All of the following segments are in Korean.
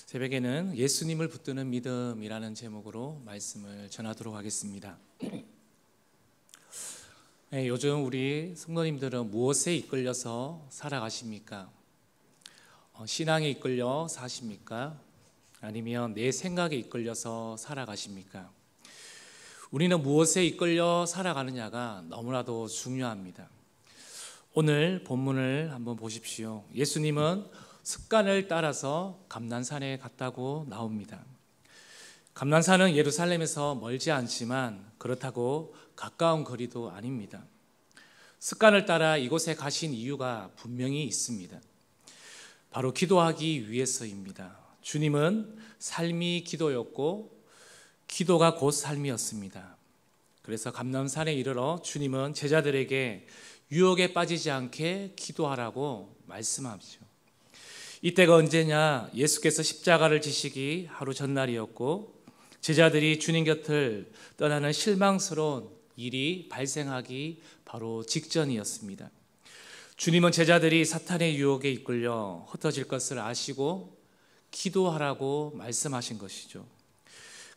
새벽에는 예수님을 붙드는 믿음이라는 제목으로 말씀을 전하도록 하겠습니다. 요즘 우리 성도님들은 무엇에 이끌려서 살아가십니까? 신앙에 이끌려 사십니까? 아니면 내 생각에 이끌려서 살아가십니까? 우리는 무엇에 이끌려 살아가느냐가 너무나도 중요합니다. 오늘 본문을 한번 보십시오. 예수님은 습관을 따라서 감난산에 갔다고 나옵니다. 감난산은 예루살렘에서 멀지 않지만 그렇다고 가까운 거리도 아닙니다. 습관을 따라 이곳에 가신 이유가 분명히 있습니다. 바로 기도하기 위해서입니다. 주님은 삶이 기도였고 기도가 곧 삶이었습니다. 그래서 감난산에 이르러 주님은 제자들에게 유혹에 빠지지 않게 기도하라고 말씀하시죠. 이때가 언제냐? 예수께서 십자가를 지시기 하루 전날이었고 제자들이 주님 곁을 떠나는 실망스러운 일이 발생하기 바로 직전이었습니다. 주님은 제자들이 사탄의 유혹에 이끌려 흩어질 것을 아시고 기도하라고 말씀하신 것이죠.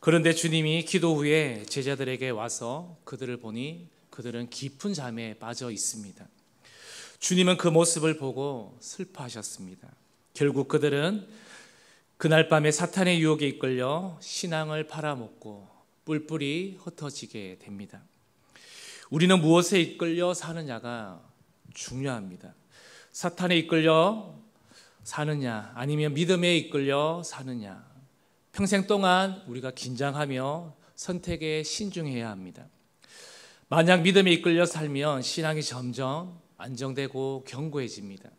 그런데 주님이 기도 후에 제자들에게 와서 그들을 보니 그들은 깊은 잠에 빠져 있습니다. 주님은 그 모습을 보고 슬퍼하셨습니다. 결국 그들은 그날 밤에 사탄의 유혹에 이끌려 신앙을 팔아먹고 뿔뿔이 흩어지게 됩니다. 우리는 무엇에 이끌려 사느냐가 중요합니다. 사탄에 이끌려 사느냐 아니면 믿음에 이끌려 사느냐, 평생 동안 우리가 긴장하며 선택에 신중해야 합니다. 만약 믿음에 이끌려 살면 신앙이 점점 안정되고 견고해집니다.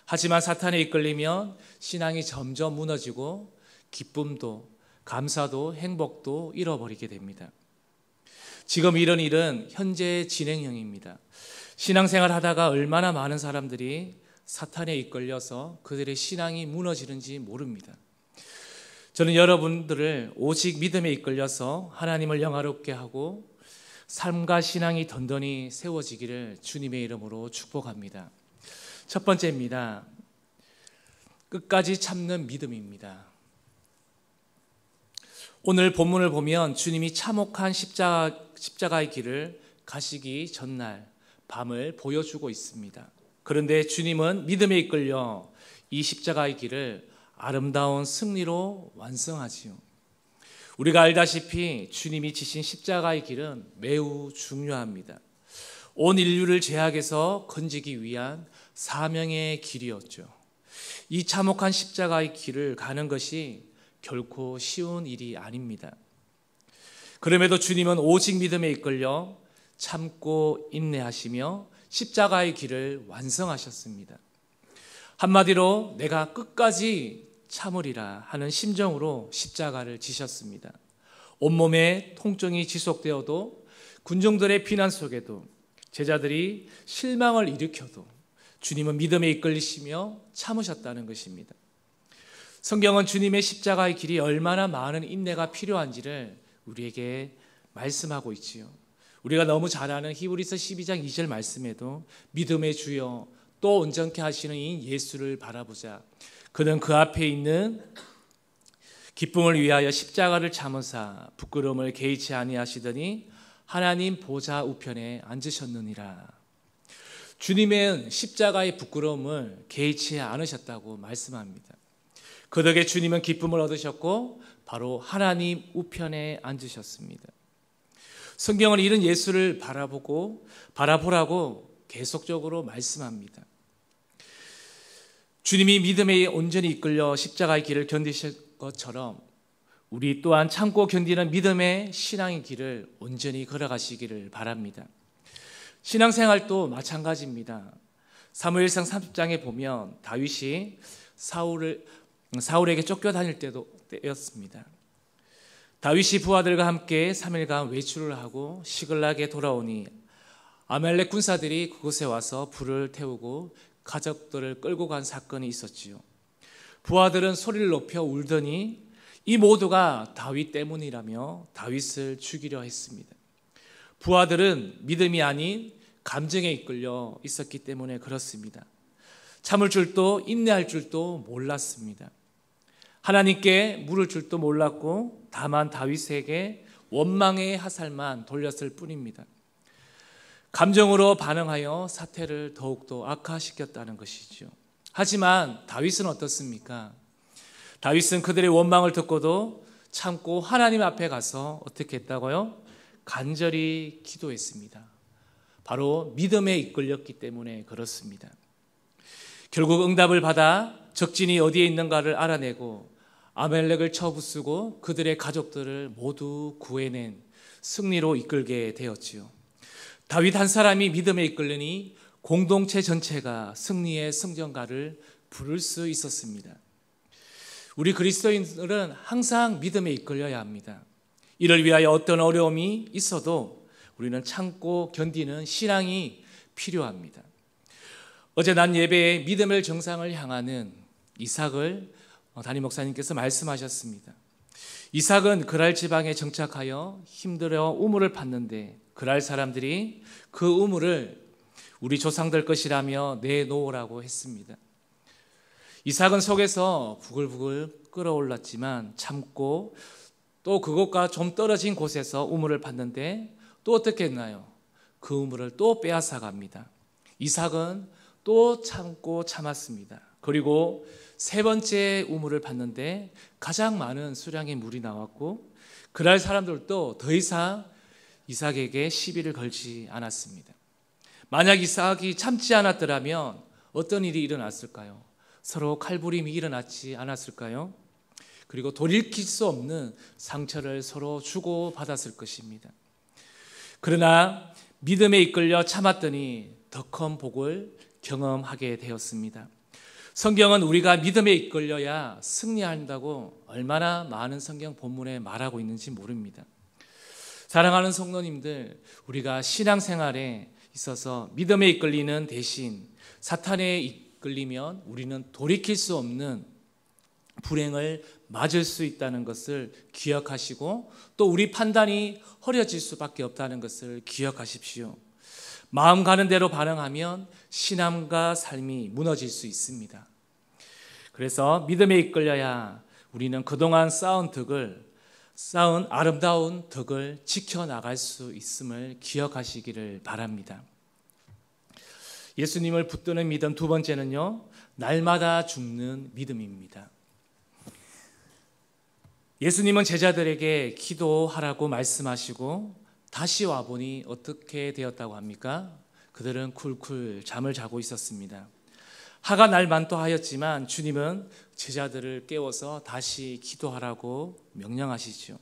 하지만 사탄에 이끌리면 신앙이 점점 무너지고 기쁨도 감사도 행복도 잃어버리게 됩니다. 지금 이런 일은 현재 진행형입니다. 신앙생활 하다가 얼마나 많은 사람들이 사탄에 이끌려서 그들의 신앙이 무너지는지 모릅니다. 저는 여러분들을 오직 믿음에 이끌려서 하나님을 영화롭게 하고 삶과 신앙이 든든히 세워지기를 주님의 이름으로 축복합니다. 첫 번째입니다. 끝까지 참는 믿음입니다. 오늘 본문을 보면 주님이 참혹한 십자가의 길을 가시기 전날 밤을 보여주고 있습니다. 그런데 주님은 믿음에 이끌려 이 십자가의 길을 아름다운 승리로 완성하지요. 우리가 알다시피 주님이 지신 십자가의 길은 매우 중요합니다. 온 인류를 죄악에서 건지기 위한 사명의 길이었죠. 이 참혹한 십자가의 길을 가는 것이 결코 쉬운 일이 아닙니다. 그럼에도 주님은 오직 믿음에 이끌려 참고 인내하시며 십자가의 길을 완성하셨습니다. 한마디로 내가 끝까지 참으리라 하는 심정으로 십자가를 지셨습니다. 온몸에 통증이 지속되어도 군중들의 비난 속에도 제자들이 실망을 일으켜도 주님은 믿음에 이끌리시며 참으셨다는 것입니다. 성경은 주님의 십자가의 길이 얼마나 많은 인내가 필요한지를 우리에게 말씀하고 있지요. 우리가 너무 잘 아는 히브리서 12장 2절 말씀에도 믿음의 주여 또 온전케 하시는 이 예수를 바라보자. 그는 그 앞에 있는 기쁨을 위하여 십자가를 참으사 부끄러움을 개의치 아니하시더니 하나님 보좌 우편에 앉으셨느니라. 주님은 십자가의 부끄러움을 개의치 않으셨다고 말씀합니다. 그 덕에 주님은 기쁨을 얻으셨고 바로 하나님 우편에 앉으셨습니다. 성경은 이런 예수를 바라보라고 계속적으로 말씀합니다. 주님이 믿음에 온전히 이끌려 십자가의 길을 견디실 것처럼 우리 또한 참고 견디는 믿음의 신앙의 길을 온전히 걸어가시기를 바랍니다. 신앙생활도 마찬가지입니다. 사무엘상 30장에 보면 다윗이 사울에게 쫓겨다닐 때였습니다. 다윗이 부하들과 함께 3일간 외출을 하고 시글락에 돌아오니 아말렉 군사들이 그곳에 와서 불을 태우고 가족들을 끌고 간 사건이 있었지요. 부하들은 소리를 높여 울더니 이 모두가 다윗 때문이라며 다윗을 죽이려 했습니다. 부하들은 믿음이 아닌 감정에 이끌려 있었기 때문에 그렇습니다. 참을 줄도 인내할 줄도 몰랐습니다. 하나님께 물을 줄도 몰랐고 다만 다윗에게 원망의 화살만 돌렸을 뿐입니다. 감정으로 반응하여 사태를 더욱더 악화시켰다는 것이죠. 하지만 다윗은 어떻습니까? 다윗은 그들의 원망을 듣고도 참고 하나님 앞에 가서 어떻게 했다고요? 간절히 기도했습니다. 바로 믿음에 이끌렸기 때문에 그렇습니다. 결국 응답을 받아 적진이 어디에 있는가를 알아내고 아멜렉을 쳐부수고 그들의 가족들을 모두 구해낸 승리로 이끌게 되었지요. 다윗 한 사람이 믿음에 이끌리니 공동체 전체가 승리의 승전가를 부를 수 있었습니다. 우리 그리스도인들은 항상 믿음에 이끌려야 합니다. 이를 위하여 어떤 어려움이 있어도 우리는 참고 견디는 신앙이 필요합니다. 어제 난 예배에 믿음의 정상을 향하는 이삭을 담임 목사님께서 말씀하셨습니다. 이삭은 그랄 지방에 정착하여 힘들어 우물을 팠는데 그랄 사람들이 그 우물을 우리 조상들 것이라며 내놓으라고 했습니다. 이삭은 속에서 부글부글 끓어올랐지만 참고 또 그곳과 좀 떨어진 곳에서 우물을 팠는데 또 어떻게 했나요? 그 우물을 또 빼앗아 갑니다. 이삭은 또 참고 참았습니다. 그리고 세 번째 우물을 팠는데 가장 많은 수량의 물이 나왔고 그날 사람들도 더 이상 이삭에게 시비를 걸지 않았습니다. 만약 이삭이 참지 않았더라면 어떤 일이 일어났을까요? 서로 칼부림이 일어났지 않았을까요? 그리고 돌이킬 수 없는 상처를 서로 주고받았을 것입니다. 그러나 믿음에 이끌려 참았더니 더 큰 복을 경험하게 되었습니다. 성경은 우리가 믿음에 이끌려야 승리한다고 얼마나 많은 성경 본문에 말하고 있는지 모릅니다. 사랑하는 성도님들, 우리가 신앙생활에 있어서 믿음에 이끌리는 대신 사탄에 이끌리면 우리는 돌이킬 수 없는 불행을 맞을 수 있다는 것을 기억하시고 또 우리 판단이 흐려질 수밖에 없다는 것을 기억하십시오. 마음 가는 대로 반응하면 신앙과 삶이 무너질 수 있습니다. 그래서 믿음에 이끌려야 우리는 그동안 쌓은 아름다운 덕을 지켜나갈 수 있음을 기억하시기를 바랍니다. 예수님을 붙드는 믿음 두 번째는요, 날마다 죽는 믿음입니다. 예수님은 제자들에게 기도하라고 말씀하시고 다시 와보니 어떻게 되었다고 합니까? 그들은 쿨쿨 잠을 자고 있었습니다. 하가 날 만토하였지만 주님은 제자들을 깨워서 다시 기도하라고 명령하시죠.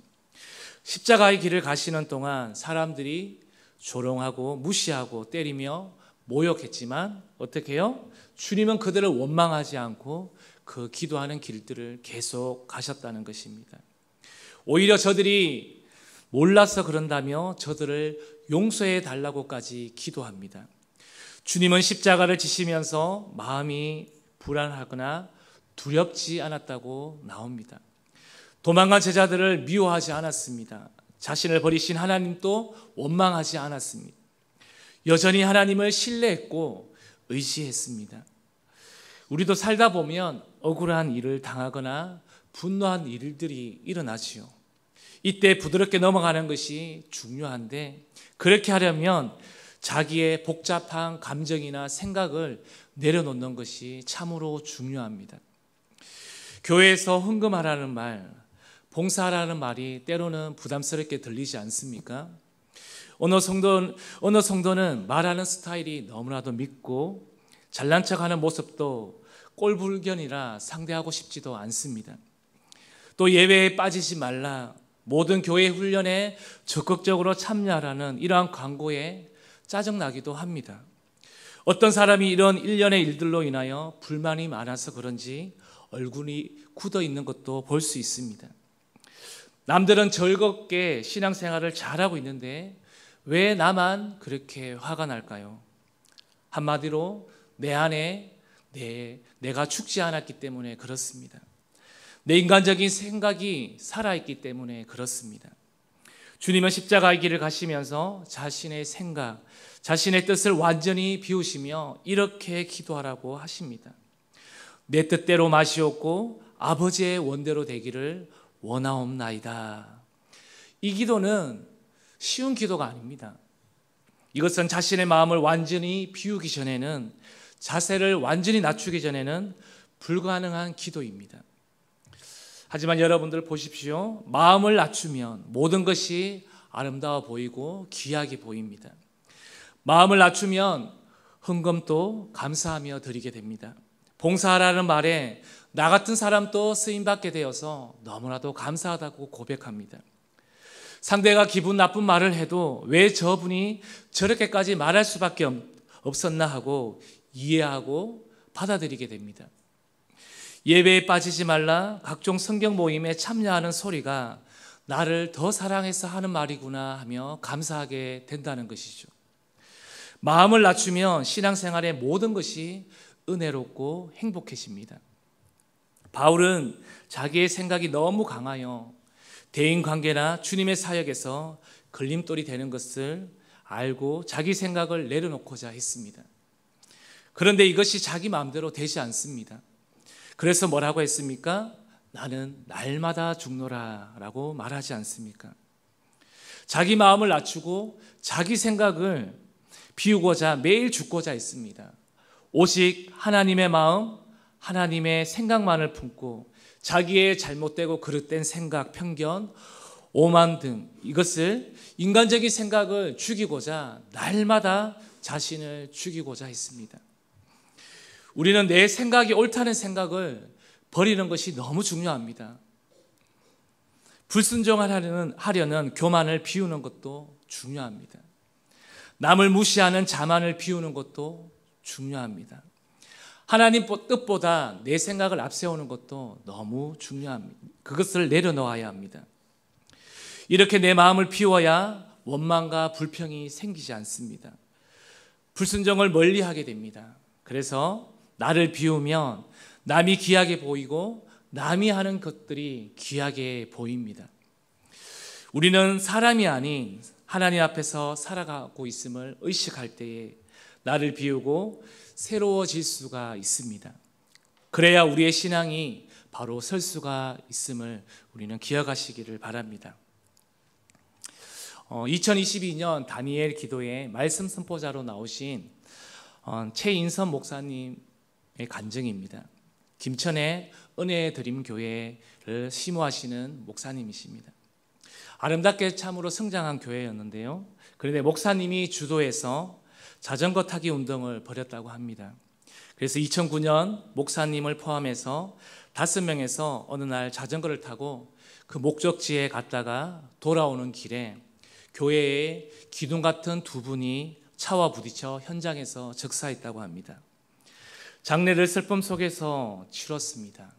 십자가의 길을 가시는 동안 사람들이 조롱하고 무시하고 때리며 모욕했지만 어떻게 해요? 주님은 그들을 원망하지 않고 그 기도하는 길들을 계속 가셨다는 것입니다. 오히려 저들이 몰라서 그런다며 저들을 용서해 달라고까지 기도합니다. 주님은 십자가를 지시면서 마음이 불안하거나 두렵지 않았다고 나옵니다. 도망간 제자들을 미워하지 않았습니다. 자신을 버리신 하나님도 원망하지 않았습니다. 여전히 하나님을 신뢰했고 의지했습니다. 우리도 살다 보면 억울한 일을 당하거나 분노한 일들이 일어나지요. 이때 부드럽게 넘어가는 것이 중요한데 그렇게 하려면 자기의 복잡한 감정이나 생각을 내려놓는 것이 참으로 중요합니다. 교회에서 헌금하라는 말, 봉사하라는 말이 때로는 부담스럽게 들리지 않습니까? 어느 성도는 말하는 스타일이 너무나도 밉고 잘난 척하는 모습도 꼴불견이라 상대하고 싶지도 않습니다. 또 예배에 빠지지 말라, 모든 교회 훈련에 적극적으로 참여하라는 이러한 광고에 짜증나기도 합니다. 어떤 사람이 이런 일련의 일들로 인하여 불만이 많아서 그런지 얼굴이 굳어 있는 것도 볼 수 있습니다. 남들은 즐겁게 신앙생활을 잘하고 있는데 왜 나만 그렇게 화가 날까요? 한마디로 내 안에 내가 죽지 않았기 때문에 그렇습니다. 내 인간적인 생각이 살아있기 때문에 그렇습니다. 주님은 십자가의 길을 가시면서 자신의 생각, 자신의 뜻을 완전히 비우시며 이렇게 기도하라고 하십니다. 내 뜻대로 마시옵고 아버지의 원대로 되기를 원하옵나이다. 이 기도는 쉬운 기도가 아닙니다. 이것은 자신의 마음을 완전히 비우기 전에는, 자세를 완전히 낮추기 전에는 불가능한 기도입니다. 하지만 여러분들 보십시오. 마음을 낮추면 모든 것이 아름다워 보이고 귀하게 보입니다. 마음을 낮추면 헌금도 감사하며 드리게 됩니다. 봉사하라는 말에 나 같은 사람도 쓰임받게 되어서 너무나도 감사하다고 고백합니다. 상대가 기분 나쁜 말을 해도 왜 저분이 저렇게까지 말할 수밖에 없었나 하고 이해하고 받아들이게 됩니다. 예배에 빠지지 말라, 각종 성경 모임에 참여하는 소리가 나를 더 사랑해서 하는 말이구나 하며 감사하게 된다는 것이죠. 마음을 낮추면 신앙생활의 모든 것이 은혜롭고 행복해집니다. 바울은 자기의 생각이 너무 강하여 대인관계나 주님의 사역에서 걸림돌이 되는 것을 알고 자기 생각을 내려놓고자 했습니다. 그런데 이것이 자기 마음대로 되지 않습니다. 그래서 뭐라고 했습니까? 나는 날마다 죽노라 라고 말하지 않습니까? 자기 마음을 낮추고 자기 생각을 비우고자 매일 죽고자 했습니다. 오직 하나님의 마음, 하나님의 생각만을 품고 자기의 잘못되고 그릇된 생각, 편견, 오만 등 이것을 인간적인 생각을 죽이고자 날마다 자신을 죽이고자 했습니다. 우리는 내 생각이 옳다는 생각을 버리는 것이 너무 중요합니다. 불순종하려는 교만을 비우는 것도 중요합니다. 남을 무시하는 자만을 비우는 것도 중요합니다. 하나님 뜻보다 내 생각을 앞세우는 것도 너무 중요합니다. 그것을 내려놓아야 합니다. 이렇게 내 마음을 비워야 원망과 불평이 생기지 않습니다. 불순종을 멀리하게 됩니다. 그래서 나를 비우면 남이 귀하게 보이고 남이 하는 것들이 귀하게 보입니다. 우리는 사람이 아닌 하나님 앞에서 살아가고 있음을 의식할 때에 나를 비우고 새로워질 수가 있습니다. 그래야 우리의 신앙이 바로 설 수가 있음을 우리는 기억하시기를 바랍니다. 2022년 다니엘 기도에 말씀 선포자로 나오신 최인선 목사님의 간증입니다. 김천의 은혜의 드림 교회를 심호하시는 목사님이십니다. 아름답게 참으로 성장한 교회였는데요. 그런데 목사님이 주도해서 자전거 타기 운동을 벌였다고 합니다. 그래서 2009년 목사님을 포함해서 5명에서 어느 날 자전거를 타고 그 목적지에 갔다가 돌아오는 길에 교회에 기둥 같은 두 분이 차와 부딪혀 현장에서 즉사했다고 합니다. 장례를 슬픔 속에서 치렀습니다.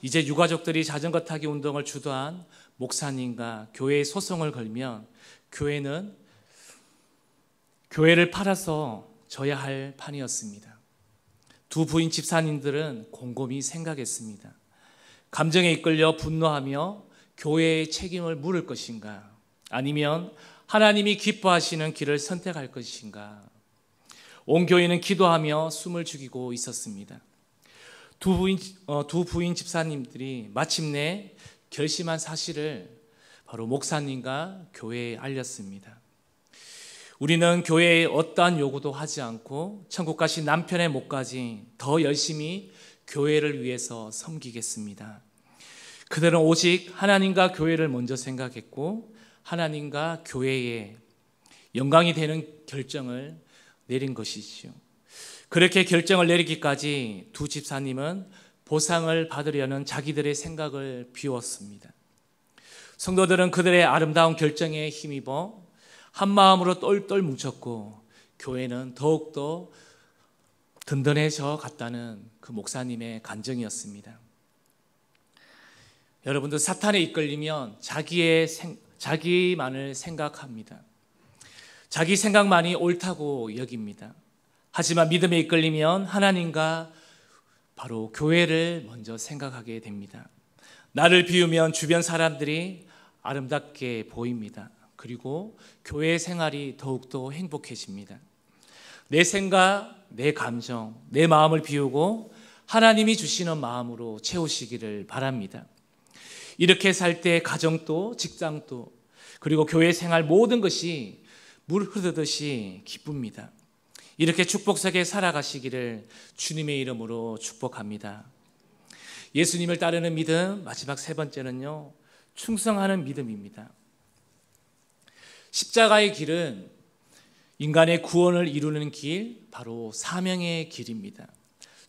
이제 유가족들이 자전거 타기 운동을 주도한 목사님과 교회에 소송을 걸면 교회를 팔아서 져야 할 판이었습니다. 두 부인 집사님들은 곰곰이 생각했습니다. 감정에 이끌려 분노하며 교회의 책임을 물을 것인가, 아니면 하나님이 기뻐하시는 길을 선택할 것인가. 온 교회는 기도하며 숨을 죽이고 있었습니다. 두 부인 집사님들이 마침내 결심한 사실을 바로 목사님과 교회에 알렸습니다. 우리는 교회에 어떠한 요구도 하지 않고 천국 가신 남편의 목까지 더 열심히 교회를 위해서 섬기겠습니다. 그들은 오직 하나님과 교회를 먼저 생각했고 하나님과 교회에 영광이 되는 결정을 내린 것이지요. 그렇게 결정을 내리기까지 두 집사님은 보상을 받으려는 자기들의 생각을 비웠습니다. 성도들은 그들의 아름다운 결정에 힘입어 한 마음으로 똘똘 뭉쳤고 교회는 더욱더 든든해져 갔다는 그 목사님의 간증이었습니다. 여러분들, 사탄에 이끌리면 자기만을 생각합니다. 자기 생각만이 옳다고 여깁니다. 하지만 믿음에 이끌리면 하나님과 바로 교회를 먼저 생각하게 됩니다. 나를 비우면 주변 사람들이 아름답게 보입니다. 그리고 교회 생활이 더욱더 행복해집니다. 내 생각, 내 감정, 내 마음을 비우고 하나님이 주시는 마음으로 채우시기를 바랍니다. 이렇게 살 때 가정도 직장도 그리고 교회 생활 모든 것이 물 흐르듯이 기쁩니다. 이렇게 축복 속에 살아가시기를 주님의 이름으로 축복합니다. 예수님을 따르는 믿음, 마지막 세 번째는요, 충성하는 믿음입니다. 십자가의 길은 인간의 구원을 이루는 길, 바로 사명의 길입니다.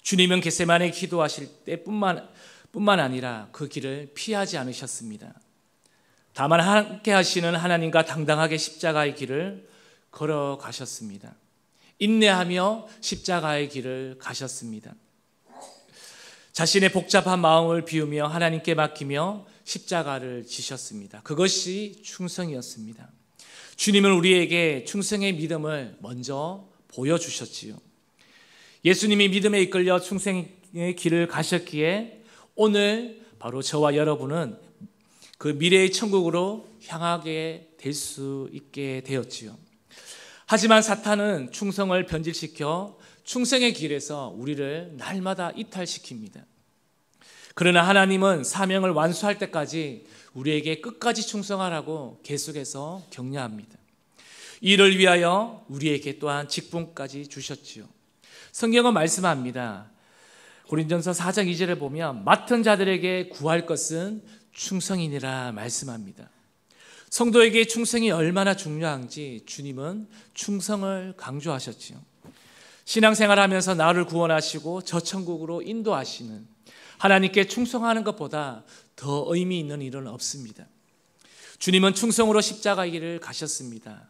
주님은 겟세마네 기도하실 때뿐만 아니라 그 길을 피하지 않으셨습니다. 다만 함께 하시는 하나님과 당당하게 십자가의 길을 걸어가셨습니다. 인내하며 십자가의 길을 가셨습니다. 자신의 복잡한 마음을 비우며 하나님께 맡기며 십자가를 지셨습니다. 그것이 충성이었습니다. 주님은 우리에게 충성의 믿음을 먼저 보여주셨지요. 예수님이 믿음에 이끌려 충성의 길을 가셨기에 오늘 바로 저와 여러분은 그 미래의 천국으로 향하게 될 수 있게 되었지요. 하지만 사탄은 충성을 변질시켜 충성의 길에서 우리를 날마다 이탈시킵니다. 그러나 하나님은 사명을 완수할 때까지 우리에게 끝까지 충성하라고 계속해서 격려합니다. 이를 위하여 우리에게 또한 직분까지 주셨지요. 성경은 말씀합니다. 고린전서 4장 2절에 보면 맡은 자들에게 구할 것은 충성이니라 말씀합니다. 성도에게 충성이 얼마나 중요한지 주님은 충성을 강조하셨지요. 신앙생활하면서 나를 구원하시고 저 천국으로 인도하시는 하나님께 충성하는 것보다 더 의미 있는 일은 없습니다. 주님은 충성으로 십자가 길을 가셨습니다.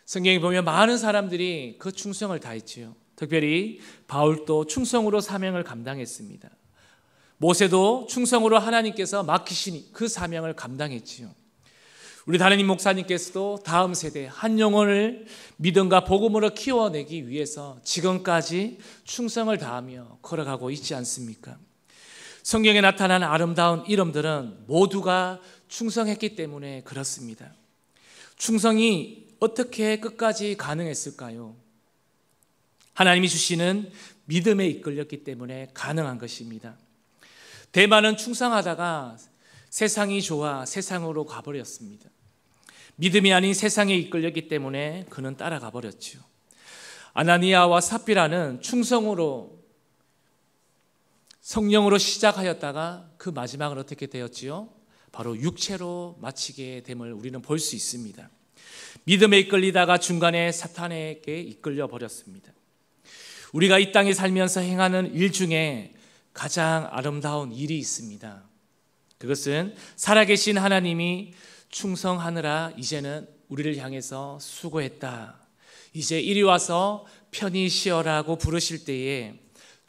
성경에 보면 많은 사람들이 그 충성을 다했지요. 특별히 바울도 충성으로 사명을 감당했습니다. 모세도 충성으로 하나님께서 맡기신 그 사명을 감당했지요. 우리 담임 목사님께서도 다음 세대 한 영혼을 믿음과 복음으로 키워내기 위해서 지금까지 충성을 다하며 걸어가고 있지 않습니까? 성경에 나타난 아름다운 이름들은 모두가 충성했기 때문에 그렇습니다. 충성이 어떻게 끝까지 가능했을까요? 하나님이 주시는 믿음에 이끌렸기 때문에 가능한 것입니다. 대만은 충성하다가 세상이 좋아 세상으로 가버렸습니다. 믿음이 아닌 세상에 이끌렸기 때문에 그는 따라가 버렸지요. 아나니아와 삽비라는 충성으로 성령으로 시작하였다가 그 마지막은 어떻게 되었지요? 바로 육체로 마치게 됨을 우리는 볼 수 있습니다. 믿음에 이끌리다가 중간에 사탄에게 이끌려 버렸습니다. 우리가 이 땅에 살면서 행하는 일 중에 가장 아름다운 일이 있습니다. 그것은 살아계신 하나님이 충성하느라 이제는 우리를 향해서 수고했다, 이제 이리 와서 편히 쉬어라고 부르실 때에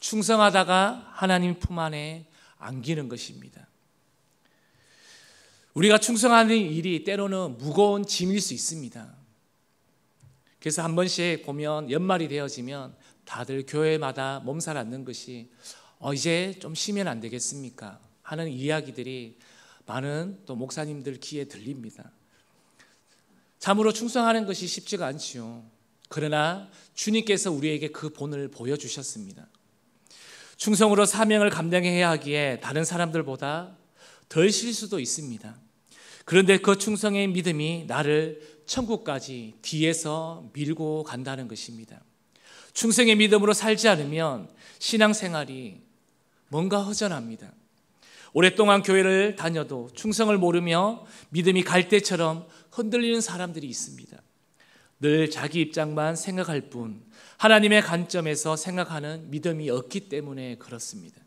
충성하다가 하나님 품 안에 안기는 것입니다. 우리가 충성하는 일이 때로는 무거운 짐일 수 있습니다. 그래서 한 번씩 보면 연말이 되어지면 다들 교회마다 몸살 앓는 것이 이제 좀 쉬면 안 되겠습니까? 하는 이야기들이 많은 또 목사님들 귀에 들립니다. 참으로 충성하는 것이 쉽지가 않지요. 그러나 주님께서 우리에게 그 본을 보여주셨습니다. 충성으로 사명을 감당해야 하기에 다른 사람들보다 덜 쉴 수도 있습니다. 그런데 그 충성의 믿음이 나를 천국까지 뒤에서 밀고 간다는 것입니다. 충성의 믿음으로 살지 않으면 신앙생활이 뭔가 허전합니다. 오랫동안 교회를 다녀도 충성을 모르며 믿음이 갈대처럼 흔들리는 사람들이 있습니다. 늘 자기 입장만 생각할 뿐 하나님의 관점에서 생각하는 믿음이 없기 때문에 그렇습니다.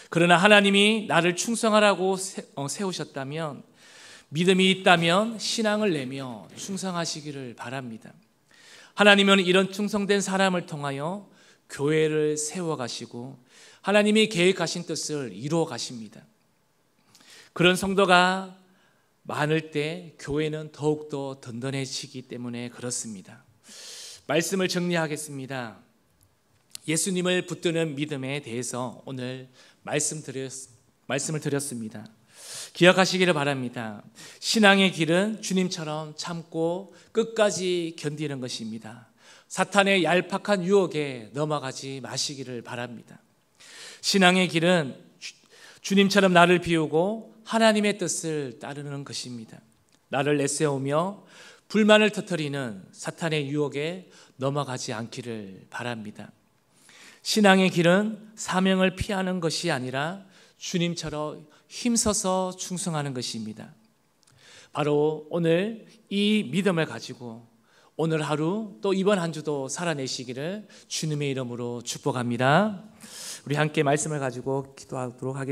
그러나 하나님이 나를 충성하라고 세우셨다면, 믿음이 있다면 신앙을 내며 충성하시기를 바랍니다. 하나님은 이런 충성된 사람을 통하여 교회를 세워가시고 하나님이 계획하신 뜻을 이루어 가십니다. 그런 성도가 많을 때 교회는 더욱더 든든해지기 때문에 그렇습니다. 말씀을 정리하겠습니다. 예수님을 붙드는 믿음에 대해서 오늘 말씀을 드렸습니다. 기억하시기를 바랍니다. 신앙의 길은 주님처럼 참고 끝까지 견디는 것입니다. 사탄의 얄팍한 유혹에 넘어가지 마시기를 바랍니다. 신앙의 길은 주님처럼 나를 비우고 하나님의 뜻을 따르는 것입니다. 나를 내세우며 불만을 터뜨리는 사탄의 유혹에 넘어가지 않기를 바랍니다. 신앙의 길은 사명을 피하는 것이 아니라 주님처럼 힘써서 충성하는 것입니다. 바로 오늘 이 믿음을 가지고 오늘 하루 또 이번 한 주도 살아내시기를 주님의 이름으로 축복합니다. 우리 함께 말씀을 가지고 기도하도록 하겠습니다.